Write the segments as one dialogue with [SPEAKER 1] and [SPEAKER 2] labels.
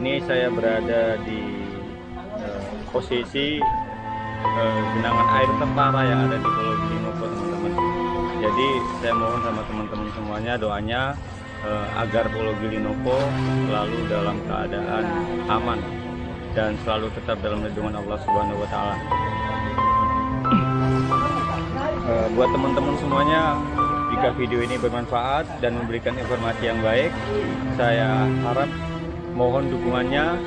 [SPEAKER 1] ini saya berada di posisi genangan air terparah yang ada di Pulau Gili Nopo, teman-teman. Jadi saya mohon sama teman-teman semuanya doanya agar Pulau Gili Nopo selalu dalam keadaan aman dan selalu tetap dalam lindungan Allah Subhanahu wa Ta'ala. Buat teman-teman semuanya, jika video ini bermanfaat dan memberikan informasi yang baik, saya harap mohon dukungannya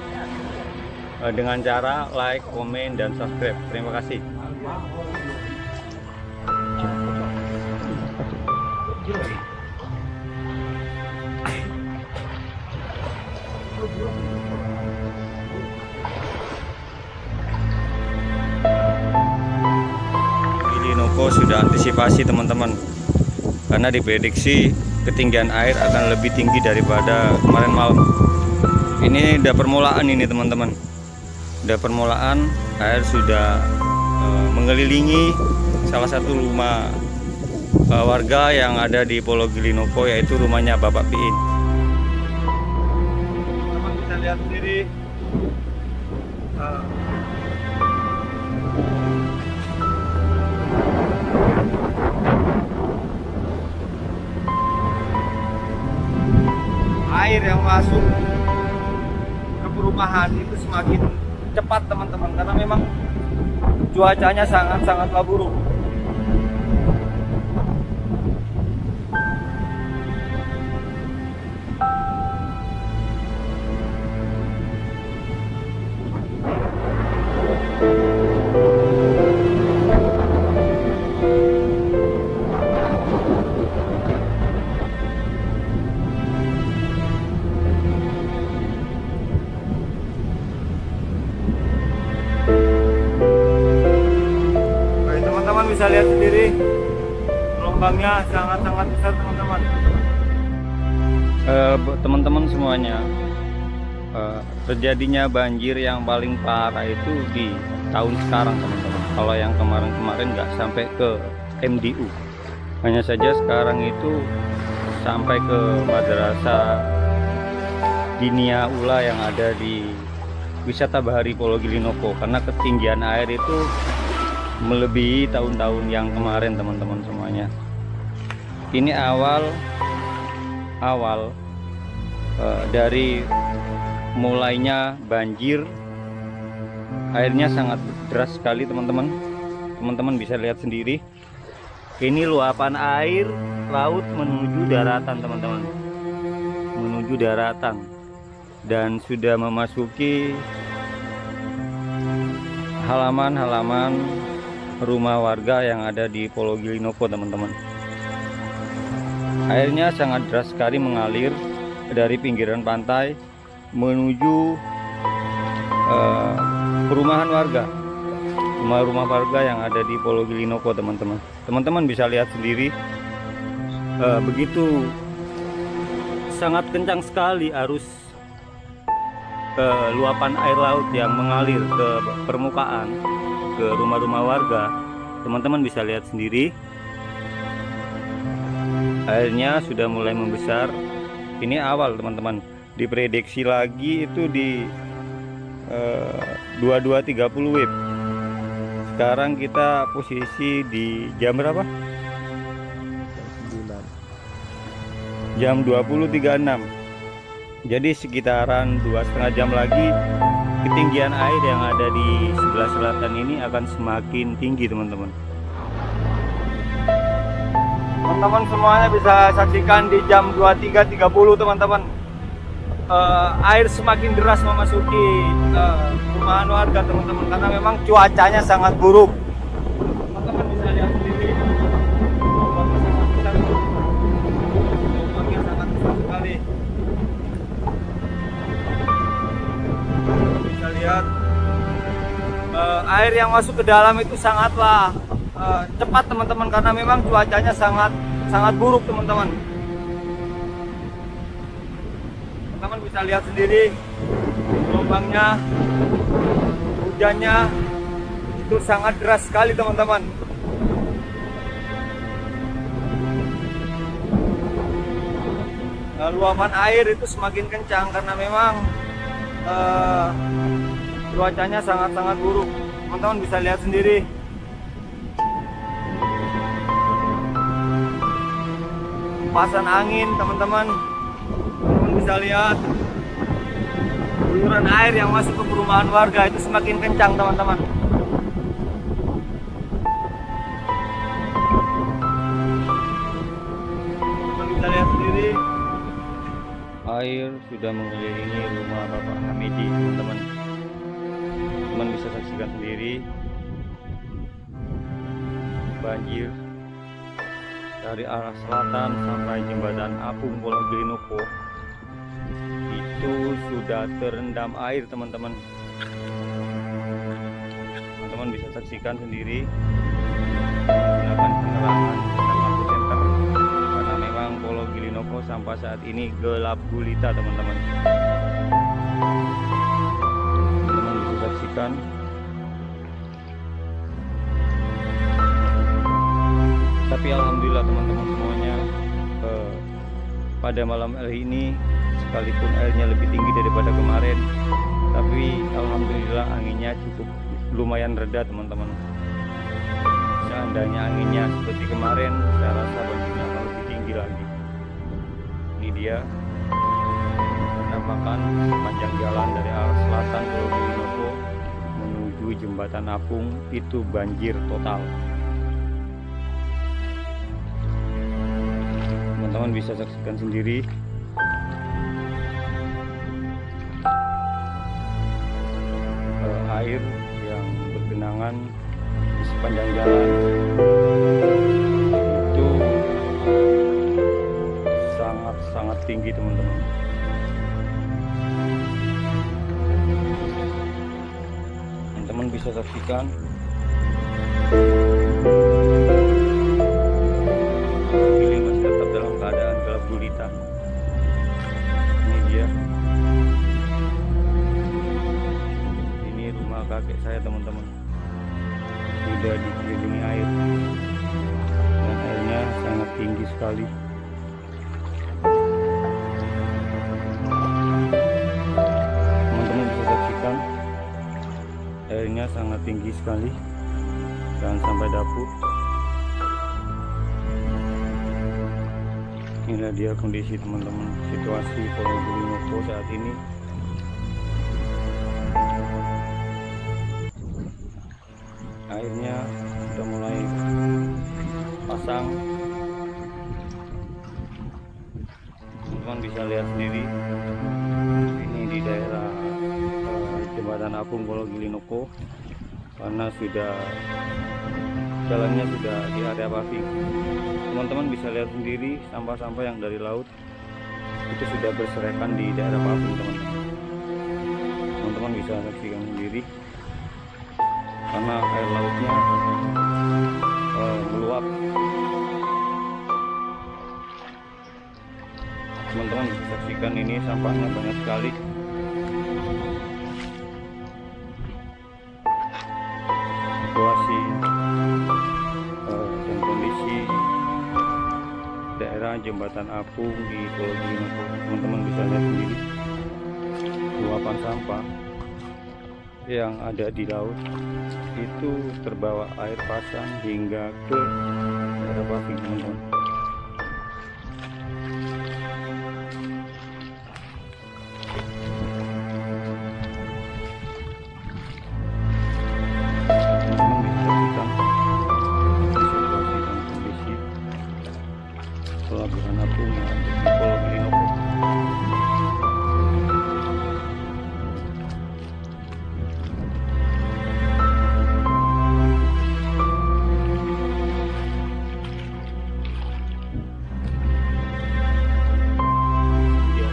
[SPEAKER 1] dengan cara like, komen, dan subscribe. Terima kasih. Gili Nopo sudah antisipasi, teman-teman, karena diprediksi ketinggian air akan lebih tinggi daripada kemarin malam. Ini udah permulaan ini, teman-teman. Udah permulaan, air sudah mengelilingi salah satu rumah warga yang ada di Pulau Gili Nopo, yaitu rumahnya Bapak Piin. Teman bisa lihat sendiri air yang masuk ke perumahan itu semakin cepat, teman-teman, karena memang cuacanya sangat-sangatlah buruk. Bisa lihat sendiri gelombangnya sangat-sangat besar, teman-teman. Teman-teman semuanya, terjadinya banjir yang paling parah itu di tahun sekarang, teman-teman. Kalau yang kemarin-kemarin nggak sampai ke MDU, hanya saja sekarang itu sampai ke Madrasah Dinia Ula yang ada di Wisata Bahari Pulau Gili Nopo, karena ketinggian air itu melebihi tahun-tahun yang kemarin, teman-teman semuanya. Ini awal dari mulainya banjir, airnya sangat deras sekali, teman-teman. Teman-teman bisa lihat sendiri. Ini luapan air laut menuju daratan, teman-teman, menuju daratan, dan sudah memasuki halaman-halaman rumah warga yang ada di Pulau Gili Nopo, teman-teman. Airnya sangat deras sekali mengalir dari pinggiran pantai menuju perumahan warga, rumah-rumah warga yang ada di Pulau Gili Nopo, teman-teman. Teman-teman bisa lihat sendiri, begitu sangat kencang sekali arus luapan air laut yang mengalir ke permukaan, ke rumah-rumah warga. Teman-teman bisa lihat sendiri, airnya sudah mulai membesar. Ini awal, teman-teman. Diprediksi lagi itu di 22.30 WIB. Sekarang kita posisi di jam berapa? Jam 20.36. Jadi sekitaran 2,5 jam lagi ketinggian air yang ada di sebelah selatan ini akan semakin tinggi, teman-teman. Teman-teman semuanya bisa saksikan di jam 23.30, teman-teman. Air semakin deras memasuki perumahan warga, teman-teman, karena memang cuacanya sangat buruk. Teman-teman bisa lihat sendiri, gelombangnya sangat besar sekali. Bisa lihat air yang masuk ke dalam itu sangatlah cepat, teman-teman, karena memang cuacanya sangat buruk, teman-teman. Teman-teman bisa lihat sendiri gelombangnya, hujannya itu sangat deras sekali, teman-teman. Luapan air itu semakin kencang karena memang cuacanya sangat-sangat buruk. Teman-teman bisa lihat sendiri. Hempasan angin, teman-teman bisa lihat. Guyuran air yang masuk ke perumahan warga itu semakin kencang, teman-teman. Bisa lihat sendiri, air sudah mengelilingi rumah Bapak Hamidi, teman-teman. Teman bisa saksikan sendiri banjir dari arah selatan sampai jembatan Apung Pulau Gili-Nopo itu sudah terendam air, teman-teman. Teman-teman bisa saksikan sendiri menggunakan penerangan dengan lampu senter, karena memang Pulau Gili-Nopo sampai saat ini gelap gulita, teman-teman. Teman-teman bisa saksikan. Tapi alhamdulillah teman-teman semuanya, pada malam hari ini sekalipun airnya lebih tinggi daripada kemarin, tapi alhamdulillah anginnya cukup lumayan reda, teman-teman. Seandainya anginnya seperti kemarin, saya rasa banjirnya akan lebih tinggi lagi. Ini dia penampakan sepanjang jalan dari arah selatan Pulau Gili-Nopo menuju jembatan Apung itu banjir total. Teman-teman bisa saksikan sendiri. Air yang bergenangan di sepanjang jalan itu sangat-sangat tinggi, teman-teman. Teman-teman bisa saksikan ini masih tetap dalam keadaan gelap gulita. Ini dia. Ini rumah kakek saya, teman-teman. Sudah dikelilingi air dan airnya sangat tinggi sekali. Teman-teman bisa saksikan airnya sangat tinggi sekali dan sampai dapur. Inilah dia kondisi, teman-teman, situasi Pulau Gili-Nopo saat ini. Airnya sudah mulai pasang. Teman-teman bisa lihat sendiri. Ini di daerah jembatan Apung Pulau Gili-Nopo, karena jalannya sudah di area paving. Teman-teman bisa lihat sendiri sampah-sampah yang dari laut itu sudah berserakan di daerah paving, teman-teman. Teman-teman bisa saksikan sendiri karena air lautnya meluap. Teman-teman bisa saksikan ini sampahnya banyak sekali. Situasi dan kondisi daerah jembatan Apung di Pulau Gili-Nopo, teman-teman bisa lihat sendiri luapan sampah yang ada di laut itu terbawa air pasang hingga ke daerah paving, teman-teman. Pelabuhan Apung yang ada di Pulau Gili-Nopo. Ya,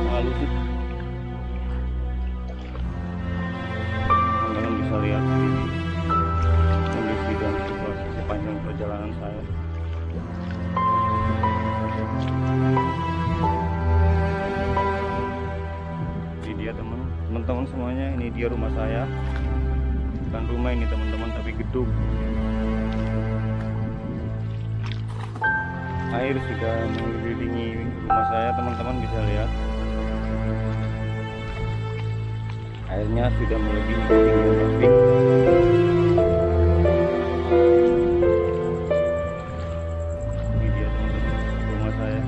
[SPEAKER 1] lalu teman-teman bisa lihat sendiri kondisi dan situasi sepanjang perjalanan saya. Ini dia teman-teman semuanya, ini dia rumah saya. Bukan rumah ini, teman-teman, tapi gedung. Air sudah mengelilingi rumah saya, teman-teman bisa lihat. Airnya sudah melebihi ketinggian paving. Ini dia teman-teman rumah saya.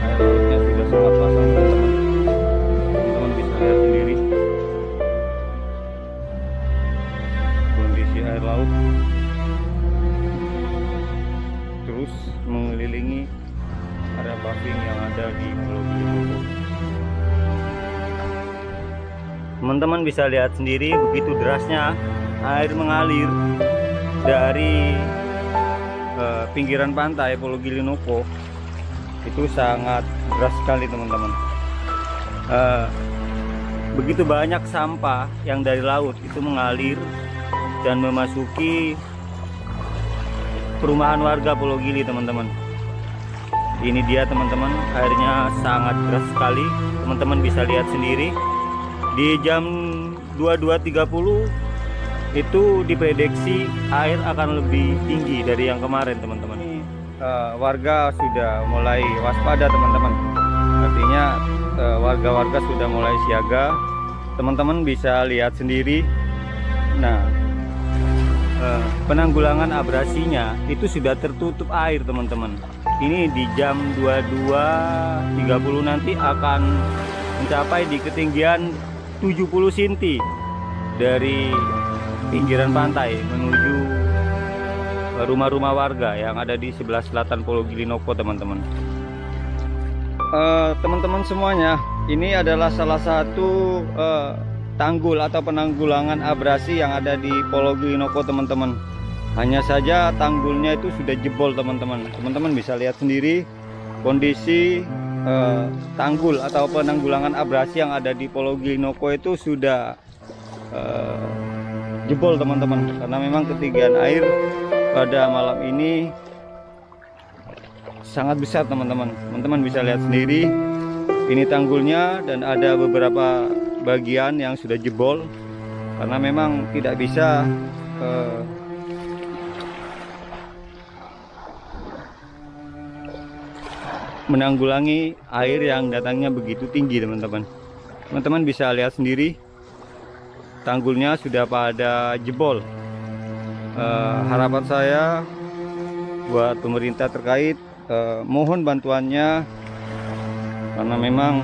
[SPEAKER 1] Air lautnya sudah sangat pasang teman-teman. Teman-teman bisa lihat sendiri kondisi air laut terus mengelilingi area paving yang ada di Pulau Gili Noko. Teman-teman bisa lihat sendiri begitu derasnya air mengalir dari pinggiran pantai Pulau Gili Noko. Itu sangat deras sekali teman-teman. Begitu banyak sampah yang dari laut itu mengalir dan memasuki perumahan warga Pulau Gili teman-teman. Ini dia teman-teman, airnya sangat deras sekali. Teman-teman bisa lihat sendiri di jam 22.30 itu diprediksi air akan lebih tinggi dari yang kemarin teman-teman. Warga sudah mulai waspada teman-teman, artinya warga-warga sudah mulai siaga. Teman-teman bisa lihat sendiri. Nah, penanggulangan abrasinya itu sudah tertutup air teman-teman. Ini di jam 22.30 nanti akan mencapai di ketinggian 70 cm dari pinggiran pantai menuju rumah-rumah warga yang ada di sebelah selatan Pulau Gili Noko teman-teman. Teman-teman semuanya, ini adalah salah satu tanggul atau penanggulangan abrasi yang ada di Pulau Gili Noko teman-teman. Hanya saja tanggulnya itu sudah jebol teman-teman. Teman-teman bisa lihat sendiri kondisi tanggul atau penanggulangan abrasi yang ada di Pulau Gili Noko itu sudah jebol teman-teman, karena memang ketinggian air pada malam ini sangat besar teman-teman. Teman-teman bisa lihat sendiri ini tanggulnya, dan ada beberapa bagian yang sudah jebol karena memang tidak bisa menanggulangi air yang datangnya begitu tinggi teman-teman. Teman-teman bisa lihat sendiri tanggulnya sudah pada jebol. Harapan saya buat pemerintah terkait, mohon bantuannya, karena memang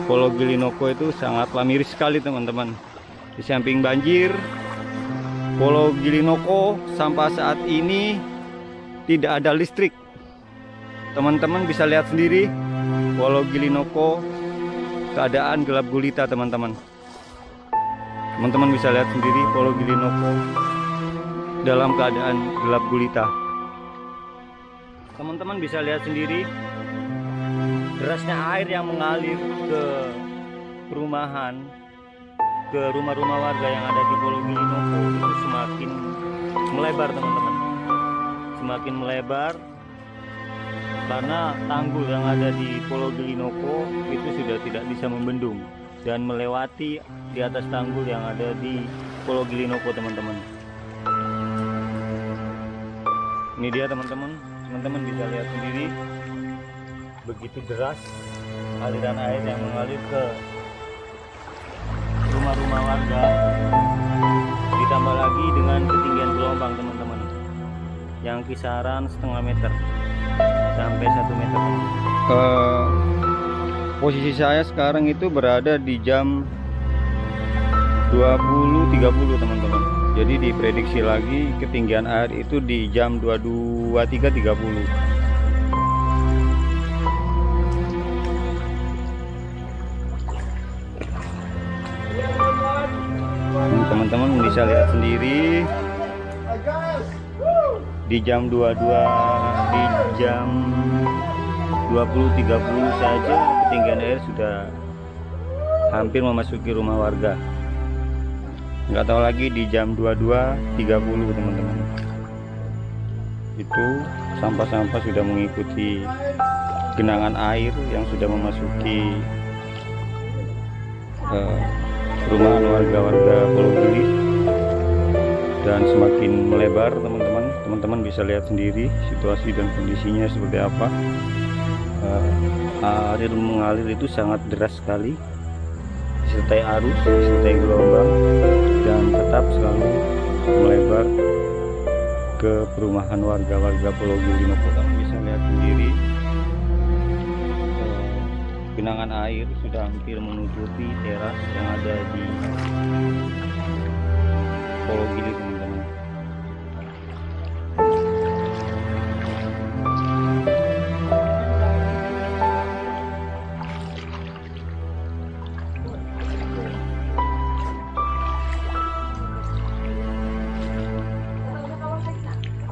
[SPEAKER 1] Pulau Gili Noko itu sangatlah miris sekali teman-teman. Di samping banjir, Pulau Gili Noko sampai saat ini tidak ada listrik. Teman-teman bisa lihat sendiri Pulau Gili Noko keadaan gelap gulita teman-teman. Teman-teman bisa lihat sendiri Pulau Gili Noko dalam keadaan gelap gulita. Teman-teman bisa lihat sendiri derasnya air yang mengalir ke perumahan, ke rumah-rumah warga yang ada di Pulau Gili Noko itu semakin melebar teman-teman. Semakin melebar karena tanggul yang ada di Pulau Gili Noko itu sudah tidak bisa membendung dan melewati di atas tanggul yang ada di Pulau Gili Noko teman-teman. Ini dia teman-teman, teman-teman bisa lihat sendiri begitu deras aliran air yang mengalir ke rumah-rumah warga, ditambah lagi dengan ketinggian gelombang teman-teman yang kisaran setengah meter sampai 1 meter. Posisi saya sekarang itu berada di jam 20.30 teman-teman. Jadi diprediksi lagi ketinggian air itu di jam 23.30. Teman-teman bisa lihat sendiri di jam 22, di jam 20.30 saja ketinggian air sudah hampir memasuki rumah warga. Nggak tahu lagi di jam 22.30 teman-teman. Itu sampah-sampah sudah mengikuti genangan air yang sudah memasuki perumahan warga-warga Pulau Gili dan semakin melebar teman-teman. teman-teman bisa lihat sendiri situasi dan kondisinya seperti apa. Air mengalir itu sangat deras sekali, disertai arus, disertai gelombang, dan tetap selalu melebar ke perumahan warga Pulau Gili Nopo. Kamu bisa lihat sendiri genangan air sudah hampir menutupi teras yang ada di Pulau Gili, teman-teman.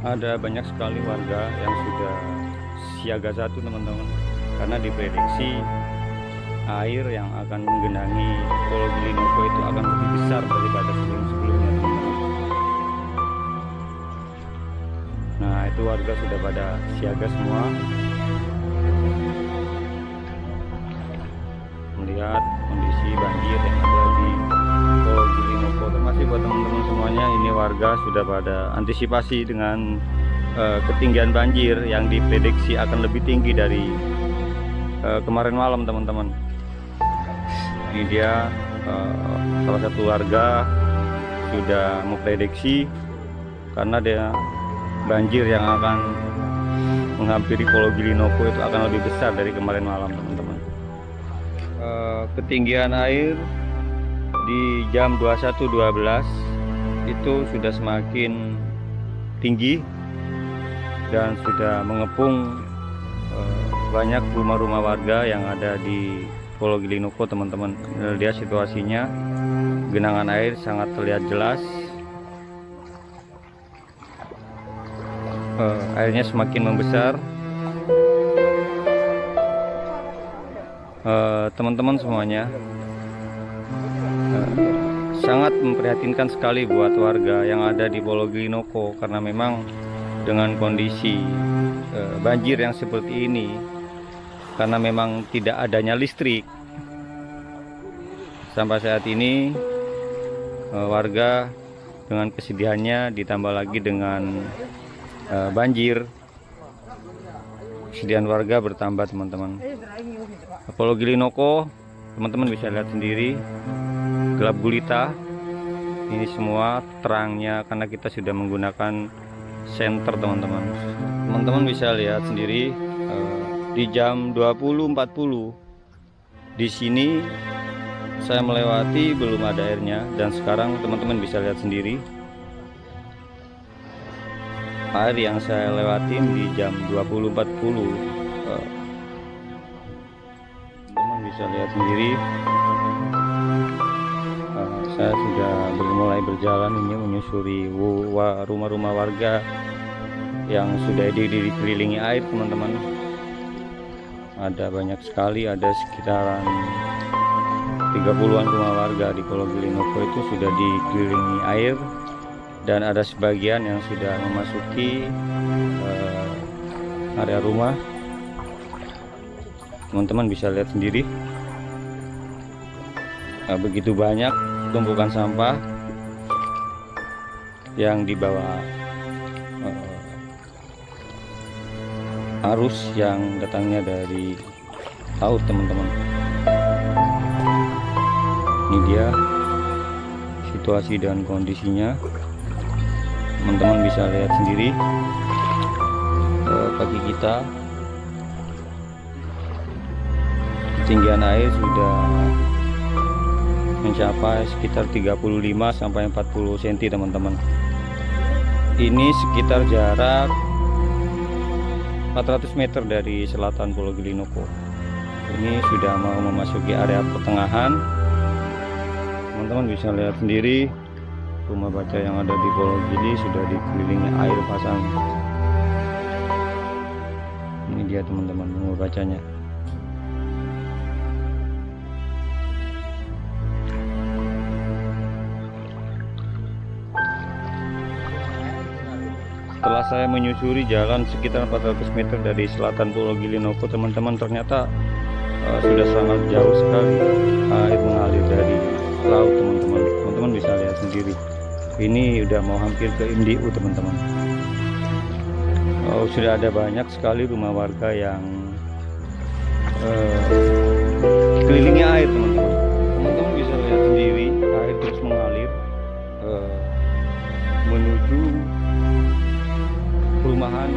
[SPEAKER 1] Ada banyak sekali warga yang sudah siaga 1, teman-teman, karena diprediksi air yang akan menggenangi Pulau Gili Nopo itu akan lebih besar daripada sebelum-sebelumnya, teman-teman. Nah, itu warga sudah pada siaga semua, melihat kondisi banjir yang ada di Pulau Gili Nopo. Termasuk buat teman-teman semuanya, ini warga sudah pada antisipasi dengan ketinggian banjir yang diprediksi akan lebih tinggi dari kemarin malam, teman-teman. Ini dia salah satu warga sudah memprediksi, karena dia banjir yang akan menghampiri Pulau Gili Nopo itu akan lebih besar dari kemarin malam, teman-teman. Ketinggian air di jam 21.12 itu sudah semakin tinggi dan sudah mengepung banyak rumah-rumah warga yang ada di Pulau Gili Nopo, teman-teman. Lihat situasinya, genangan air sangat terlihat jelas. Airnya semakin membesar. Teman-teman semuanya, sangat memprihatinkan sekali buat warga yang ada di Pulau Gili Nopo, karena memang dengan kondisi banjir yang seperti ini, karena memang tidak adanya listrik sampai saat ini, warga dengan kesedihannya ditambah lagi dengan banjir, kesedihan warga bertambah, teman-teman. Pulau Gili Nopo, teman-teman bisa lihat sendiri, gelap gulita. Ini semua terangnya karena kita sudah menggunakan senter, teman-teman. Teman-teman bisa lihat sendiri, di jam 20.40 di sini saya melewati belum ada airnya, dan sekarang teman-teman bisa lihat sendiri air yang saya lewatin di jam 20.40. Teman-teman bisa lihat sendiri, saya sudah mulai berjalan ini menyusuri rumah-rumah warga yang sudah dikelilingi air, teman-teman. Ada banyak sekali, ada sekitaran 30-an rumah warga di Pulau Gili Nopo itu sudah dikelilingi air, dan ada sebagian yang sudah memasuki area rumah. Teman-teman bisa lihat sendiri, begitu banyak tumpukan sampah yang dibawa arus yang datangnya dari laut, teman-teman. Ini dia situasi dan kondisinya, teman-teman bisa lihat sendiri. Kaki kita, ketinggian air sudah mencapai sekitar 35 sampai 40 cm, teman-teman. Ini sekitar jarak 400 meter dari selatan Pulau Gili Nopo. Ini sudah mau memasuki area pertengahan. Teman-teman bisa lihat sendiri, rumah baca yang ada di Pulau Gili sudah dikelilingi air pasang. Ini dia, teman-teman, rumah bacanya. Setelah saya menyusuri jalan sekitar 400 meter dari selatan Pulau Gili Nopo, teman-teman, ternyata sudah sangat jauh sekali air mengalir dari laut, teman-teman. Teman-teman bisa lihat sendiri, ini udah mau hampir ke MDU, teman-teman. sudah ada banyak sekali rumah warga yang kelilingi air, teman-teman. Teman-teman bisa lihat sendiri, air terus mengalir menuju perumahan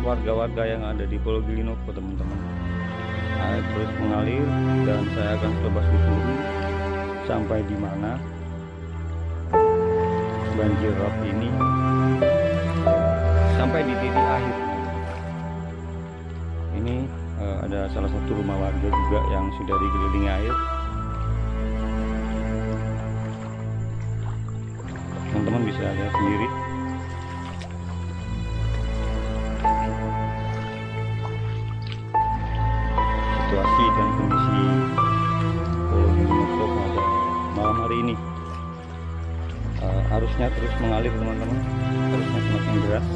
[SPEAKER 1] warga-warga yang ada di Pulau Gili Nopo, teman-teman. Air terus mengalir dan saya akan coba susuri sampai di mana banjir rob ini sampai di titik akhir. Ini ada salah satu rumah warga juga yang sudah dikelilingi air. Teman-teman bisa lihat sendiri. Situasi dan kondisi Pulau Gili Nopo pada malam hari ini. Arusnya terus mengalir, teman-teman. Arusnya semakin deras.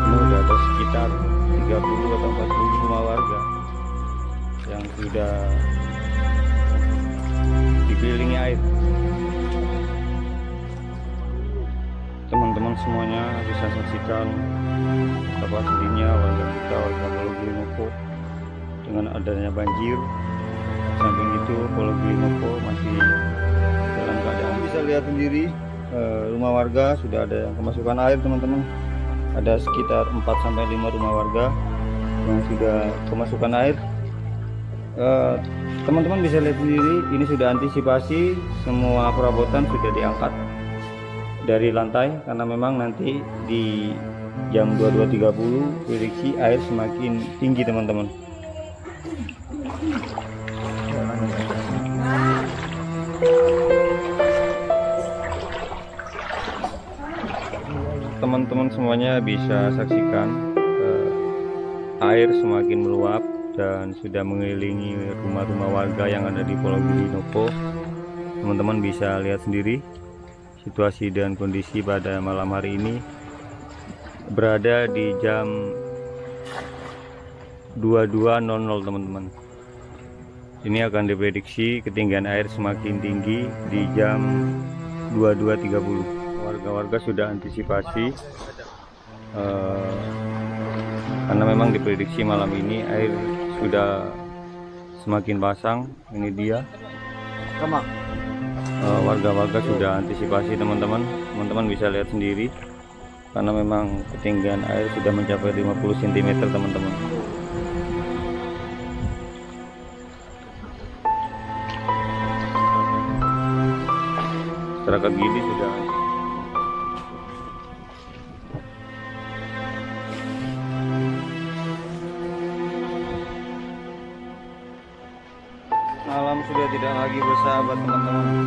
[SPEAKER 1] Ini udah ada sekitar 30 atau 40 rumah warga yang sudah dikelilingi air. Teman-teman semuanya bisa saksikan betapa sedihnya warga kita, warga Pulau Gili Nopo dengan adanya banjir. Samping itu Pulau Gili Nopo masih dalam keadaan, bisa lihat sendiri, rumah warga sudah ada yang kemasukan air, teman-teman. Ada sekitar 4-5 rumah warga yang sudah kemasukan air. Teman-teman bisa lihat sendiri, ini sudah antisipasi, semua perabotan sudah diangkat dari lantai karena memang nanti di jam 22.30 prediksi air semakin tinggi, teman-teman. Teman-teman semuanya bisa saksikan air semakin meluap dan sudah mengelilingi rumah-rumah warga yang ada di Pulau Gili Nopo. Teman-teman bisa lihat sendiri situasi dan kondisi pada malam hari ini. Berada di jam 22.00, teman-teman. Ini akan diprediksi ketinggian air semakin tinggi di jam 22.30. Warga-warga sudah antisipasi karena memang diprediksi malam ini air sudah semakin pasang. Ini dia, warga-warga sudah antisipasi, teman-teman. Teman-teman bisa lihat sendiri karena memang ketinggian air sudah mencapai 50 cm, teman-teman. Masyarakat Gili sudah malam sudah tidak lagi bersahabat, teman-teman.